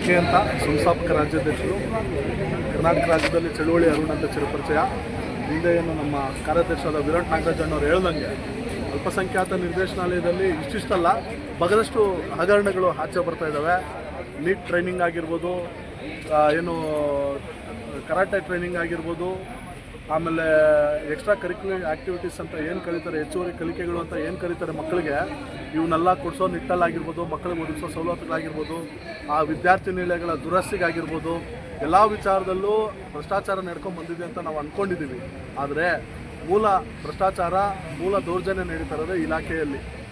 K ಅಂತ ಸಂಸ್ಥಾಪಕ ರಾಜ್ಯಾಧ್ಯಕ್ಷರು, ಕರ್ನಾಟಕ ರಾಜ್ಯದಲ್ಲಿ ಚಳುವಳಿ ಅರುಣ್ ಅಂತ ಚಿರಪರಿಚಯ. ಹಿಂದೆ ಏನು ನಮ್ಮ ಕಾರ್ಯಾಧ್ಯಕ್ಷರಾದ ವಿರಾಟ್ ನಾಗರಾಜ್ ಅವರು ಹೇಳ್ದಂಗೆ ಅಲ್ಪಸಂಖ್ಯಾತ ನಿರ್ದೇಶನಾಲಯದಲ್ಲಿ ಇಷ್ಟಿಷ್ಟಲ್ಲ ಬಹಳಷ್ಟು ಹಗರಣಗಳು ಆಚೆ ಬರ್ತಾ ಇದ್ದಾವೆ. ನೀಟ್ ಟ್ರೈನಿಂಗ್ ಆಗಿರ್ಬೋದು, ಏನು ಕರಾಟೆ ಟ್ರೈನಿಂಗ್ ಆಗಿರ್ಬೋದು, ಆಮೇಲೆ ಎಕ್ಸ್ಟ್ರಾ ಕರಿಕ್ಯುಲರ್ ಆ್ಯಕ್ಟಿವಿಟೀಸ್ ಅಂತ ಏನು ಕರೀತಾರೆ, ಹೆಚ್ಚುವರಿ ಕಲಿಕೆಗಳು ಅಂತ ಏನು ಕರೀತಾರೆ ಮಕ್ಕಳಿಗೆ, ಇವನ್ನೆಲ್ಲ ಕೊಡಿಸೋ ನಿಟ್ಟಲ್ಲಾಗಿರ್ಬೋದು, ಮಕ್ಕಳಿಗೆ ಒದಗಿಸೋ ಸವಲತ್ತುಗಳಾಗಿರ್ಬೋದು, ಆ ವಿದ್ಯಾರ್ಥಿ ನಿಲಯಗಳ ದುರಸ್ತಿಗಾಗಿರ್ಬೋದು, ಎಲ್ಲ ವಿಚಾರದಲ್ಲೂ ಭ್ರಷ್ಟಾಚಾರ ನಡ್ಕೊಂಡು ಬಂದಿದೆ ಅಂತ ನಾವು ಅಂದ್ಕೊಂಡಿದ್ದೀವಿ. ಆದರೆ ಮೂಲ ಭ್ರಷ್ಟಾಚಾರ, ಮೂಲ ದೌರ್ಜನ್ಯ ನಡೀತಾ ಇರೋದು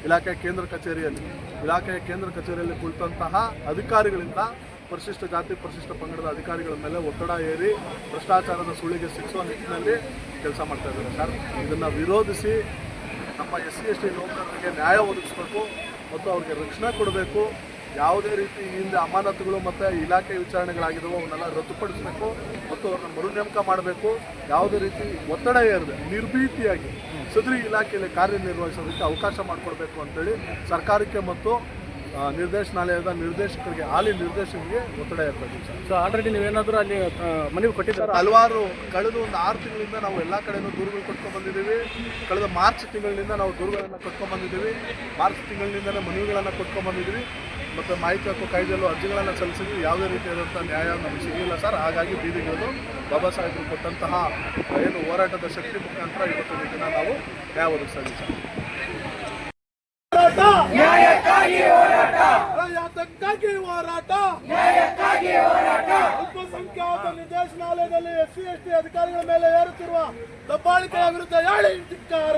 ಇಲಾಖೆಯ ಕೇಂದ್ರ ಕಚೇರಿಯಲ್ಲಿ ಕುಳಿತಂತಹ ಅಧಿಕಾರಿಗಳಿಂದ ಪರಿಶಿಷ್ಟ ಜಾತಿ ಪರಿಶಿಷ್ಟ ಪಂಗಡದ ಅಧಿಕಾರಿಗಳ ಮೇಲೆ ಒತ್ತಡ ಏರಿ ಭ್ರಷ್ಟಾಚಾರದ ಸುಳಿಗೆ ಸಿಕ್ಕಿಸುವ ನಿಟ್ಟಿನಲ್ಲಿ ಕೆಲಸ ಮಾಡ್ತಾ ಇದ್ದಾರೆ ಸರ್. ಇದನ್ನು ವಿರೋಧಿಸಿ ನಮ್ಮ SC/ST ನೌಕರರಿಗೆ ನ್ಯಾಯ ಒದಗಿಸಬೇಕು ಮತ್ತು ಅವ್ರಿಗೆ ರಕ್ಷಣೆ ಕೊಡಬೇಕು. ಯಾವುದೇ ರೀತಿ ಹಿಂದೆ ಅಮಾನತುಗಳು ಮತ್ತು ಇಲಾಖೆ ವಿಚಾರಣೆಗಳಾಗಿದ್ದಾವೆ ಅವನ್ನೆಲ್ಲ ರದ್ದುಪಡಿಸಬೇಕು ಮತ್ತು ಅವ್ರನ್ನ ಮರು ನೇಮಕ ಮಾಡಬೇಕು. ಯಾವುದೇ ರೀತಿ ಒತ್ತಡ ಏರಿದೆ ನಿರ್ಭೀತಿಯಾಗಿ ಸದರಿ ಇಲಾಖೆಯಲ್ಲಿ ಕಾರ್ಯನಿರ್ವಹಿಸೋದಕ್ಕೆ ಅವಕಾಶ ಮಾಡಿಕೊಡ್ಬೇಕು ಅಂತೇಳಿ ಸರ್ಕಾರಕ್ಕೆ ಮತ್ತು ನಿರ್ದೇಶನಾಲಯದ ನಿರ್ದೇಶಕರಿಗೆ, ಹಾಲಿ ನಿರ್ದೇಶಕರಿಗೆ ಒತ್ತಡ ಇರ್ತದೆ ಸರ್. ಸೊ ಆಲ್ರೆಡಿ ನೀವೇನಾದರೂ ಅಲ್ಲಿ ಮನವಿ ಕೊಟ್ಟಿದ್ದಾರೆ? ಹಲವಾರು ಕಳೆದ ಒಂದು 6 ತಿಂಗಳಿಂದ ನಾವು ಎಲ್ಲ ಕಡೆಯೂ ದೂರುಗಳು ಕೊಟ್ಕೊಂಡ್ಬಂದಿದ್ದೀವಿ. ಕಳೆದ ಮಾರ್ಚ್ ತಿಂಗಳಿನಿಂದ ನಾವು ದೂರುಗಳನ್ನು ಕೊಟ್ಕೊಂಡ್ಬಂದಿದ್ದೀವಿ. ಮಾರ್ಚ್ ತಿಂಗಳಿನಿಂದಲೇ ಮನವಿಗಳನ್ನು ಕೊಟ್ಕೊಂಡ್ಬಂದಿದ್ದೀವಿ ಮತ್ತು ಮಾಹಿತಿ ಹಕ್ಕು ಕಾಯ್ದೆಯಲ್ಲೂ ಅರ್ಜಿಗಳನ್ನು ಸಲ್ಲಿಸಿದ್ವಿ. ಯಾವುದೇ ರೀತಿಯಾದಂಥ ನ್ಯಾಯ ನಮಗೆ ಸಿಗಲಿಲ್ಲ ಸರ್. ಹಾಗಾಗಿ ಬೀದಿಗಿಳಿದು ಬಾಬಾ ಸಾಹೇಬರು ಕೊಟ್ಟಂತಹ ಏನು ಹೋರಾಟದ ಶಕ್ತಿ ಮುಖಾಂತರ ಇವತ್ತಿನ ದಿನ ನಾವು ನ್ಯಾಯ ಒದಗಿಸ್ತಾ ಇದ್ದೀವಿ ಸರ್. ಅಲ್ಪಸಂಖ್ಯಾತ ನಿರ್ದೇಶನಾಲಯದಲ್ಲಿ SC/ST ಅಧಿಕಾರಿಗಳ ಮೇಲೆ ಏರುತ್ತಿರುವ ದಬ್ಬಾಳಿಕೆಯ ವಿರುದ್ಧ ಹೇಳಿ ಧಿಕ್ಕಾರ.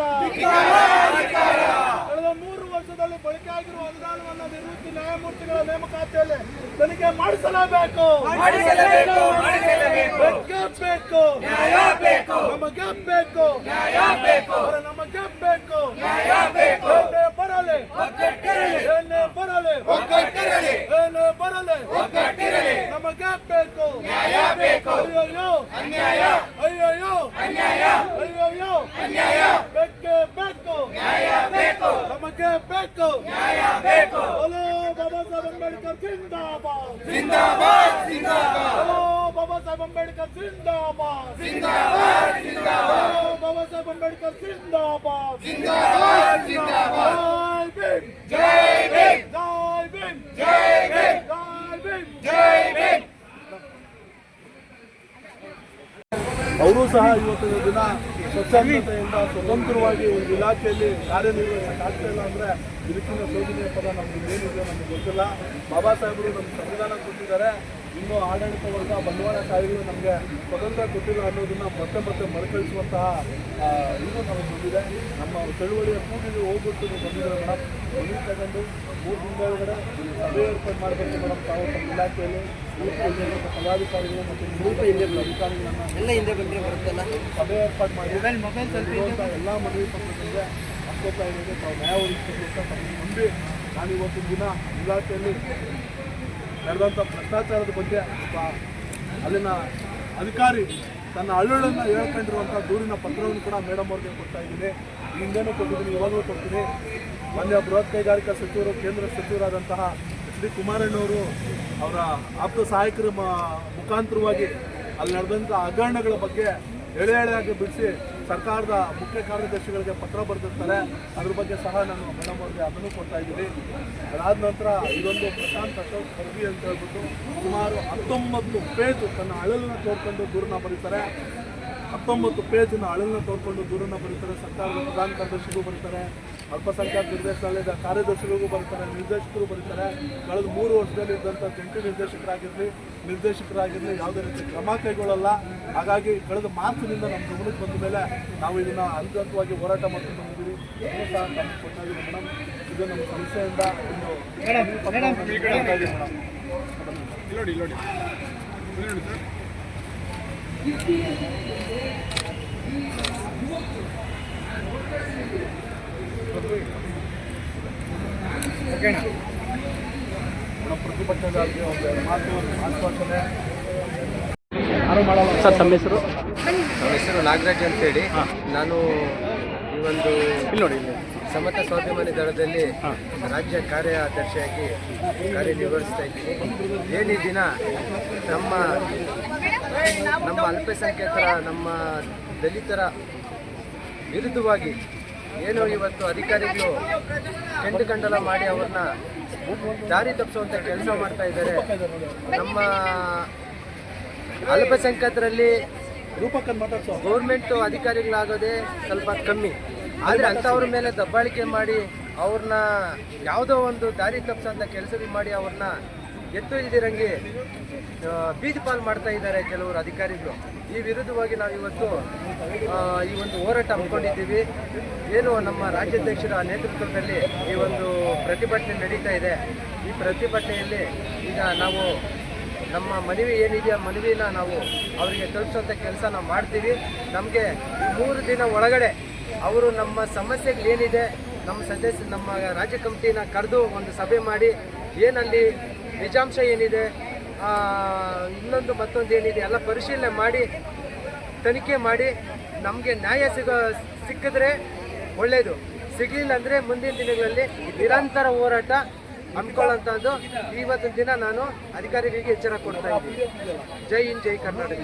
ಕಳೆದ 3 ವರ್ಷದಲ್ಲಿ ಬಳಕೆ ಆಗಿರುವ ಅನುದಾನವನ್ನು ನಿವೃತ್ತಿ ನ್ಯಾಯಮೂರ್ತಿಗಳ ನೇಮಕಾತಿಯಲ್ಲಿ ತನಿಖೆ ಮಾಡಿಸಲೇಬೇಕು. ನಮಗೆ ಬೇಕು, ನಮಗೆ ಬೇಕು. ಬರಲಿ ನಮಗೆ ಬೇಕು. ಅಯ್ಯಯ್ಯೋ ಬೇಕೇ ಬೇಕು. ನಮಗೆ ಬೇಕು. ಹಲೋ ಬಾಬಾ ಸಾಹೇಬ್ ಅಂಬೇಡ್ಕರ್ ಜಿಂದಾಬಾದ್. ಹಲೋ ಬಾಬಾ ಸಾಹೇಬ್ ಅಂಬೇಡ್ಕರ್ ಜಿಂದಾಬಾದ್. ಹಲೋ ಬಾಬಾ ಸಾಹೇಬ್ ಅಂಬೇಡ್ಕರ್ ಜಿಂದಾಬಾದ್. ಅವರು ಸಹ ಇವತ್ತಿನ ದಿನ ಸ್ವಚ್ಛತೆಯಿಂದ ಸ್ವತಂತ್ರವಾಗಿ ಒಂದು ಇಲಾಖೆಯಲ್ಲಿ ಕಾರ್ಯನಿರ್ವಹಿಸೋಕ್ಕಾಗ್ತಾ ಇಲ್ಲ ಅಂದರೆ ಇದಕ್ಕಿಂತ ಶೋಧನೆಯ ಪದ ನಮ್ಗೆ ಏನಿದೆ ನಮಗೆ ಗೊತ್ತಿಲ್ಲ. ಬಾಬಾ ಸಾಹೇಬರು ನಮ್ಗೆ ಸಂವಿಧಾನ ಕೊಟ್ಟಿದ್ದಾರೆ. ಇನ್ನೂ ಆಡಳಿತ ವರ್ಗ ಬಂಡವಾಳಶಾಹಿಗಳು ನಮಗೆ ಸ್ವತಂತ್ರ ಕೊಟ್ಟಿಲ್ಲ ಅನ್ನೋದನ್ನು ಮತ್ತೆ ಮರುಕಳಿಸುವಂತಹ ಇದು ನಮಗೆ ಬಂದಿದೆ. ನಮ್ಮ ಚಳುವಳಿಯ ಕೂಗಿಗೆ ಹೋಗ್ಬಿಟ್ಟು ಬಂದಿದ್ದಾರೆ ಮೇಡಮ್. ಮನವಿ ತಗೊಂಡು 3 ದಿನದೊಳಗಡೆ ಸಭೆ ಏರ್ಪಾಡು ಮಾಡಬೇಕು ಮೇಡಮ್. ತಾವು ತಮ್ಮ ಇಲಾಖೆಯಲ್ಲಿ ಪದಾಧಿಕಾರಿಗಳು ಮತ್ತು ಅಧಿಕಾರಿಗಳನ್ನು ಸಭೆ ಏರ್ಪಾಡು ಮಾಡಿ ಎಲ್ಲ ಮನವಿ ಪತ್ರಗಳಿಗೆ ಹಕ್ಕೋತಾ ಇದೆ. ತಾವು ನ್ಯಾಯ ಒದಗಿಸಬೇಕು ಅಂತ ನಂಬಿ ನಾನು ಇವತ್ತಿನ ದಿನ ಇಲಾಖೆಯಲ್ಲಿ ನಡೆದಂಥ ಭ್ರಷ್ಟಾಚಾರದ ಬಗ್ಗೆ ಅಲ್ಲಿನ ಅಧಿಕಾರಿ ತನ್ನ ಅಳುಳನ್ನು ಹೇಳ್ಕೊಂಡಿರುವಂಥ ದೂರಿನ ಪತ್ರವನ್ನು ಕೂಡ ಮೇಡಮ್ ಅವ್ರಿಗೆ ಕೊಡ್ತಾ ಇದ್ದೀನಿ. ಹಿಂದೆನೂ ಕೊಟ್ಟಿದ್ದೀನಿ, ಇವಾಗಲೂ ಕೊಡ್ತೀನಿ. ಮಾನ್ಯ ಬೃಹತ್ ಕೈಗಾರಿಕಾ ಸಚಿವರು, ಕೇಂದ್ರ ಸಚಿವರಾದಂತಹ ಶ್ರೀ ಕುಮಾರಣ್ಣವರು ಅವರ ಆಪ್ತ ಸಹಾಯಕರ ಮುಖಾಂತರವಾಗಿ ಅಲ್ಲಿ ನಡೆದಂಥ ಹಗರಣಗಳ ಬಗ್ಗೆ ಎಳೆಯಾಗಿ ಬಿಡಿಸಿ ಸರ್ಕಾರದ ಮುಖ್ಯ ಕಾರ್ಯದರ್ಶಿಗಳಿಗೆ ಪತ್ರ ಬರೆದಿರ್ತಾರೆ. ಅದ್ರ ಬಗ್ಗೆ ಸಹ ನಾನು ಮೇಡಮ್ ಅವ್ರಿಗೆ ಅದನ್ನು ಕೊಡ್ತಾ ಇದ್ದೀನಿ. ಅದಾದ ನಂತರ ಇದೊಂದು ಪ್ರಶಾಂತ್ ಅಶೋಕ್ ವರದಿ ಅಂತ ಹೇಳ್ಬಿಟ್ಟು ಸುಮಾರು 19 ಪೇಜ್ ತನ್ನ ಅಳಲನ್ನು ತೋರ್ಕೊಂಡು ದೂರನ್ನ ಬರೀತಾರೆ. 19 ಪೇಜನ್ನು ಅಳಲನ್ನು ತೋರ್ಕೊಂಡು ದೂರನ್ನ ಬರೀತಾರೆ. ಸರ್ಕಾರದ ಪ್ರಧಾನ ಕಾರ್ಯದರ್ಶಿಗೂ ಬರೀತಾರೆ, ಅಲ್ಪಸಂಖ್ಯಾತ ನಿರ್ದೇಶನಾಲಯದ ಕಾರ್ಯದರ್ಶಿಗಳಿಗೂ ಬರ್ತಾರೆ, ನಿರ್ದೇಶಕರು ಬರೀತಾರೆ. ಕಳೆದ 3 ವರ್ಷದಲ್ಲಿ ಇದ್ದಂಥ ಜಂಟಿ ನಿರ್ದೇಶಕರಾಗಿರಲಿ ಯಾವುದೇ ರೀತಿ ಕ್ರಮ ಕೈಗೊಳ್ಳಲ್ಲ. ಹಾಗಾಗಿ ಕಳೆದ ಮಾರ್ಚ್ನಿಂದ ನಮ್ಮ ಗಮನಕ್ಕೆ ಬಂದ ಮೇಲೆ ನಾವು ಇದನ್ನು ಹಂತವಾಗಿ ಹೋರಾಟ ಮಾಡ್ಕೊಂಡು ಬಂದಿದ್ದೀವಿ. ಇನ್ನೂ ಸಹ ನಮಗೆ ಕೊಟ್ಟಾಗಿದೆ ಮೇಡಮ್. ಇದು ನಮ್ಮ ಸಂಸ್ಥೆಯಿಂದ ಒಂದು ಮೇಡಮ್ ಪ್ರತಿಭಟನೆಗಾಗಿ ಒಂದು ಆಶ್ವಾಸನೆ ಸರ್. ತಮ್ಮ ಹೆಸರು? ನಮ್ಮ ಹೆಸರು ನಾಗರಾಜ್ ಅಂತೇಳಿ. ನಾನು ಈ ಒಂದು ಸಮತ ಸ್ವಾಭಿಮಾನಿ ದಳದಲ್ಲಿ ರಾಜ್ಯ ಕಾರ್ಯಾಧ್ಯಕ್ಷೆಯಾಗಿ ಕಾರ್ಯನಿರ್ವಹಿಸ್ತಾ ಇದ್ದೀನಿ. ಏನು ದಿನ ನಮ್ಮ ಅಲ್ಪಸಂಖ್ಯಾತರ ನಮ್ಮ ದಲಿತರ ವಿರುದ್ಧವಾಗಿ ಏನು ಇವತ್ತು ಅಧಿಕಾರಿಗಳು ಕೆಂಡುಕಂಡಲ ಮಾಡಿ ಅವ್ರನ್ನ ದಾರಿ ತಪ್ಪಿಸುವಂಥ ಕೆಲಸ ಮಾಡ್ತಾ ಇದ್ದಾರೆ. ನಮ್ಮ ಅಲ್ಪಸಂಖ್ಯಾತರಲ್ಲಿ ಗೌರ್ಮೆಂಟ್ ಅಧಿಕಾರಿಗಳಾಗೋದೇ ಸ್ವಲ್ಪ ಕಮ್ಮಿ, ಆದರೆ ಅಂಥವ್ರ ಮೇಲೆ ದಬ್ಬಾಳಿಕೆ ಮಾಡಿ ಅವ್ರನ್ನ ಯಾವುದೋ ಒಂದು ದಾರಿ ತಪ್ಪಿಸೋಂಥ ಕೆಲಸ ಮಾಡಿ ಅವ್ರನ್ನ ಎತ್ತು ಇಲ್ದಿರಂಗೆ ಬೀದಿ ಪಾಲು ಮಾಡ್ತಾ ಇದ್ದಾರೆ ಕೆಲವರು ಅಧಿಕಾರಿಗಳು. ಈ ವಿರುದ್ಧವಾಗಿ ನಾವು ಇವತ್ತು ಈ ಒಂದು ಹೋರಾಟ ಹಮ್ಮಿಕೊಂಡಿದ್ದೀವಿ. ಏನು ನಮ್ಮ ರಾಜ್ಯಾಧ್ಯಕ್ಷರ ನೇತೃತ್ವದಲ್ಲಿ ಈ ಒಂದು ಪ್ರತಿಭಟನೆ ನಡೀತಾ ಇದೆ. ಈ ಪ್ರತಿಭಟನೆಯಲ್ಲಿ ಈಗ ನಾವು ನಮ್ಮ ಮನವಿ ಏನಿದೆಯಾ ಮನವಿನ ನಾವು ಅವರಿಗೆ ತಲುಪಿಸುವಂಥ ಕೆಲಸ ನಾವು ಮಾಡ್ತೀವಿ. ನಮಗೆ 3 ದಿನ ಒಳಗಡೆ ಅವರು ನಮ್ಮ ಸಮಸ್ಯೆಗಳೇನಿದೆ ನಮ್ಮ ರಾಜ್ಯ ಕಮಿಟಿನ ಕರೆದು ಒಂದು ಸಭೆ ಮಾಡಿ ಏನಲ್ಲಿ ನಿಜಾಂಶ ಏನಿದೆ ಇನ್ನೊಂದು ಮತ್ತೊಂದು ಏನಿದೆ ಎಲ್ಲ ಪರಿಶೀಲನೆ ಮಾಡಿ ತನಿಖೆ ಮಾಡಿ ನಮಗೆ ನ್ಯಾಯ ಸಿಕ್ಕಿದ್ರೆ ಒಳ್ಳೆಯದು, ಸಿಗಲಿಲ್ಲ ಅಂದರೆ ಮುಂದಿನ ದಿನಗಳಲ್ಲಿ ನಿರಂತರ ಹೋರಾಟ ಹಮ್ಮಿಕೊಳ್ಳೋಂಥದ್ದು. ಇವತ್ತಿನ ದಿನ ನಾನು ಅಧಿಕಾರಿಗಳಿಗೆ ಎಚ್ಚರ ಕೊಡ್ತಾ ಇದ್ದೀನಿ. ಜೈ ಹಿಂದ್, ಜೈ ಕರ್ನಾಟಕ.